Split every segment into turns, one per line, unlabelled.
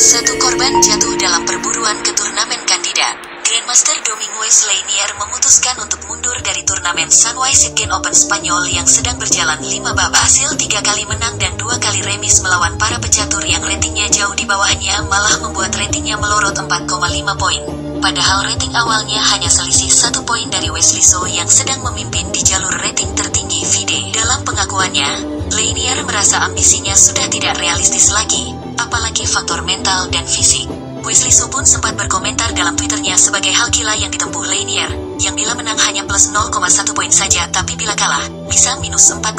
Satu korban jatuh dalam perburuan ke turnamen kandidat. Grandmaster Domingos Lanier memutuskan untuk mundur dari turnamen Sunwise Sitgen Open Spanyol yang sedang berjalan 5 babak. Hasil 3 kali menang dan 2 kali remis melawan para pecatur yang ratingnya jauh di bawahnya malah membuat ratingnya melorot 4,5 poin. Padahal rating awalnya hanya selisih 1 poin dari Wesley So yang sedang memimpin di jalur rating tertinggi FIDE. Dalam pengakuannya, Lanier merasa ambisinya sudah tidak realistis lagi, apalagi faktor mental dan fisik. Wesley So pun sempat berkomentar dalam Twitternya sebagai hal gila yang ditempuh Lanier, yang bila menang hanya plus 0,1 poin saja tapi bila kalah, bisa minus 4,5.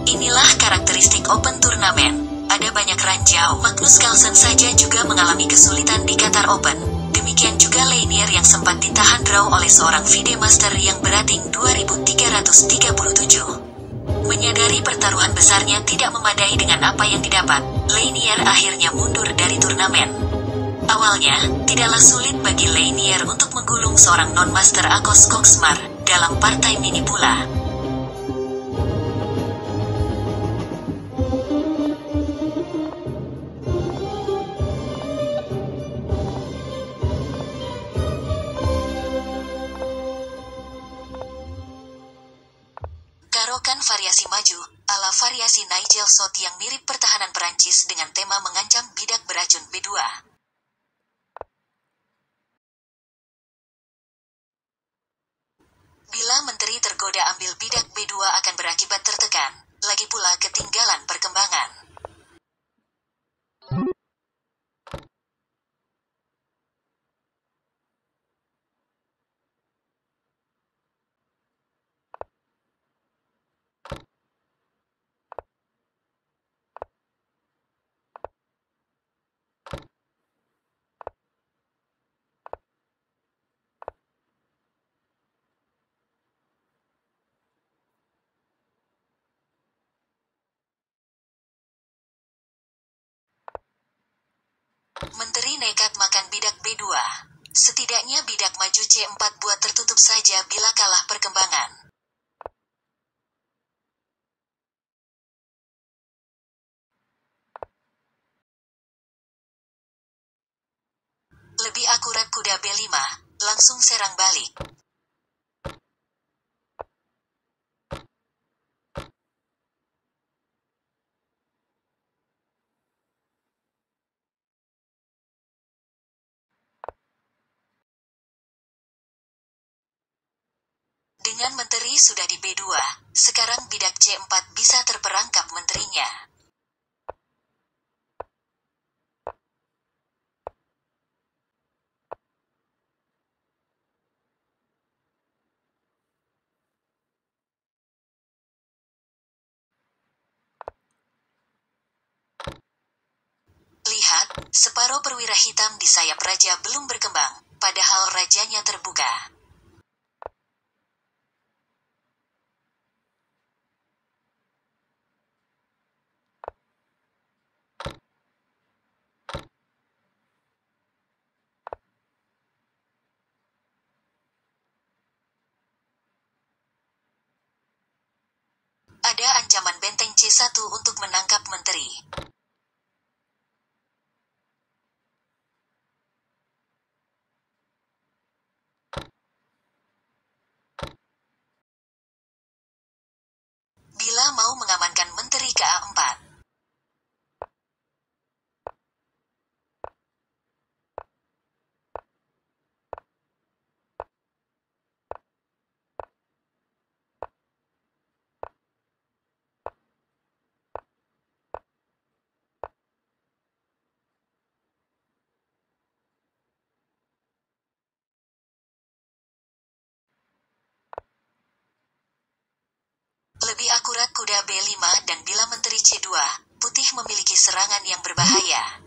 Inilah karakteristik Open Turnamen. Ada banyak ranjau, Magnus Carlsen saja juga mengalami kesulitan di Qatar Open. Demikian juga Lanier yang sempat ditahan draw oleh seorang FIDE Master yang berating 2337. Menyadari pertaruhan besarnya tidak memadai dengan apa yang didapat, Lanier akhirnya mundur dari turnamen. Awalnya, tidaklah sulit bagi Lanier untuk menggulung seorang non-master Akos Koksmar dalam partai mini pula. Karokan variasi maju, ala variasi Nigel Sot yang mirip pertahanan Perancis dengan tema mengancam bidak beracun B2. Bila menteri tergoda ambil bidak B2 akan berakibat tertekan, lagi pula ketinggalan perkembangan. Menteri nekat makan bidak B2. Setidaknya bidak maju C4 buat tertutup saja bila kalah perkembangan. Lebih akurat kuda B5, langsung serang balik. Dengan menteri sudah di B2, sekarang bidak C4 bisa terperangkap menterinya. Lihat, separuh perwira hitam di sayap raja belum berkembang, padahal rajanya terbuka. Ada ancaman benteng C1 untuk menangkap menteri. Bila mau mengamankan menteri ke A4. Lebih akurat kuda B5 dan bila menteri C2, putih memiliki serangan yang berbahaya.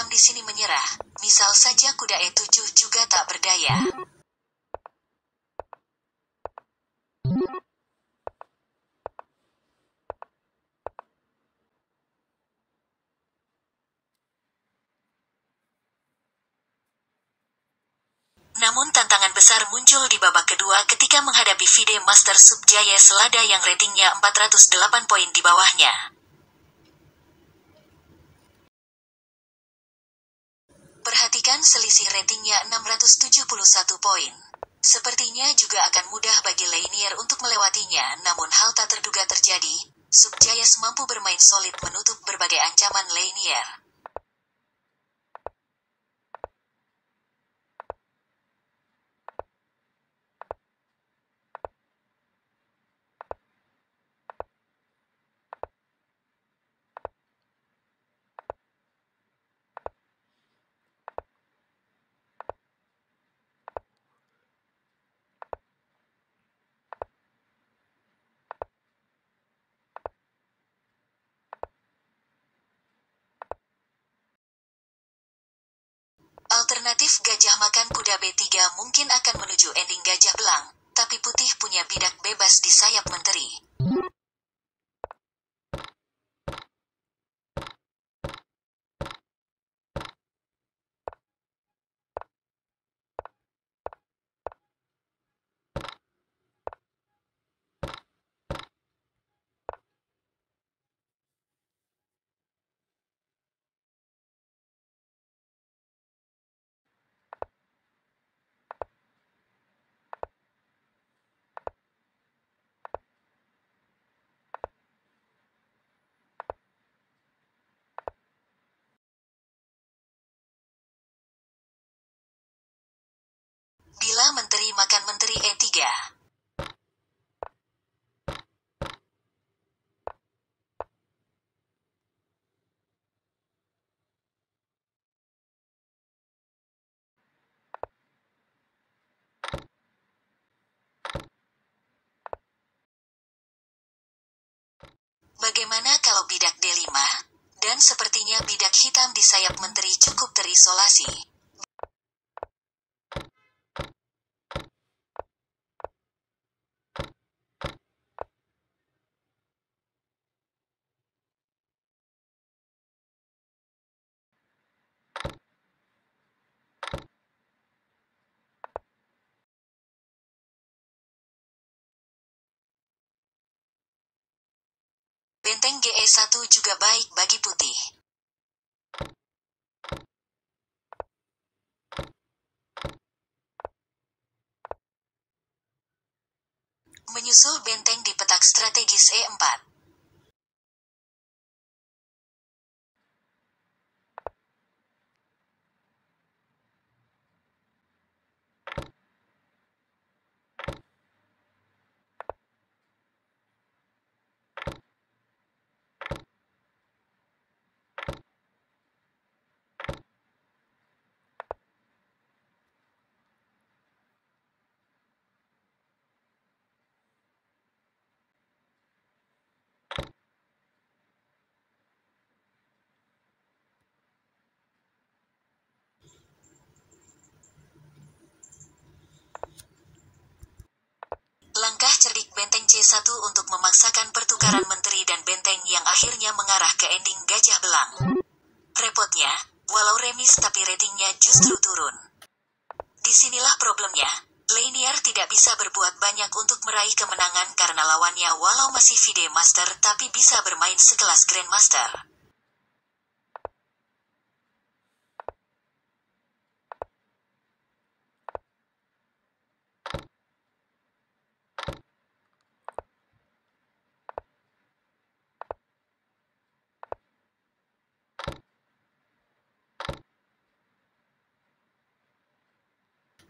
di sini menyerah. Misal saja kuda E7 juga tak berdaya. Namun tantangan besar muncul di babak kedua ketika menghadapi FIDE Master Subjaya Selada yang ratingnya 408 poin di bawahnya. Perhatikan selisih ratingnya 671 poin. Sepertinya juga akan mudah bagi Lanier untuk melewatinya, namun hal tak terduga terjadi. Subjaya mampu bermain solid menutup berbagai ancaman Lanier. Alternatif gajah makan kuda B3 mungkin akan menuju ending gajah belang, tapi putih punya bidak bebas di sayap menteri. Bila menteri makan menteri E3. Bagaimana kalau bidak D5? Dan sepertinya bidak hitam di sayap menteri cukup terisolasi. Benteng GE1 juga baik bagi putih. Menyusul benteng di petak strategis E4. Langkah cerdik benteng C1 untuk memaksakan pertukaran menteri dan benteng yang akhirnya mengarah ke ending gajah belang. Repotnya, walau remis tapi ratingnya justru turun. Disinilah problemnya, Lanier tidak bisa berbuat banyak untuk meraih kemenangan karena lawannya walau masih FIDE Master tapi bisa bermain sekelas Grandmaster.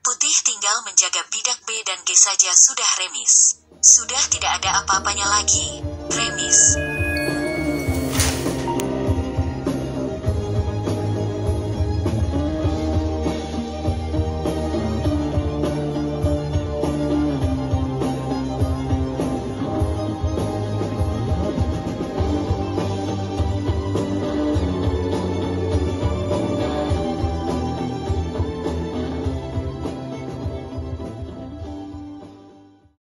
Putih tinggal menjaga bidak B dan G saja sudah remis. Sudah tidak ada apa-apanya lagi. Remis.